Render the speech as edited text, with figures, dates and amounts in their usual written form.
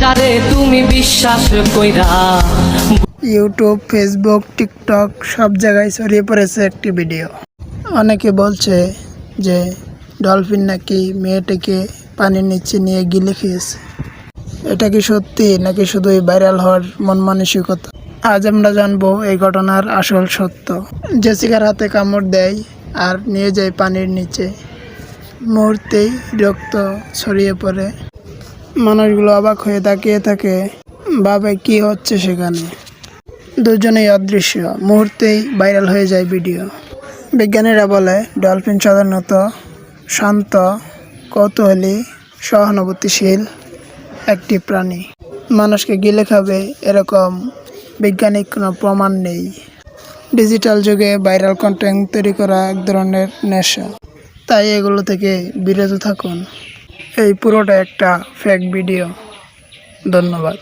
যারে তুমি বিশ্বাস কইরা। ইউটিউব, ফেসবুক, টিকটক সব জায়গায় ছড়িয়ে পড়েছে একটি ভিডিও। অনেকে বলছে যে ডলফিন নাকি মেয়েটাকে পানির নিচে নিয়ে গিলে খেয়েছে। এটা কি সত্যি নাকি শুধুই ভাইরাল হওয়ার মন মানসিকতা? আজ আমরা জানবো এই ঘটনার আসল সত্য। জেসিকার হাতে কামড় দেয় আর নিয়ে যায় পানির নিচে। মুহূর্তেই রক্ত ছড়িয়ে পড়ে। মানুষগুলো অবাক হয়ে তাকিয়ে থাকে, ভাবে কি হচ্ছে সেখানে। দুজনেই অদৃশ্য। মুহূর্তেই ভাইরাল হয়ে যায় ভিডিও। বিজ্ঞানীরা বলে ডলফিন সাধারণত শান্ত, কৌতূহলী, সহানুভূতিশীল একটি প্রাণী। মানুষকে গিলে খাবে এরকম বৈজ্ঞানিক কোনো প্রমাণ নেই। ডিজিটাল যুগে ভাইরাল কন্টেন্ট তৈরি করা এক ধরনের নেশা, তাই এগুলো থেকে বিরত থাকুন। এই পুরোটা একটা ফেক ভিডিও। ধন্যবাদ।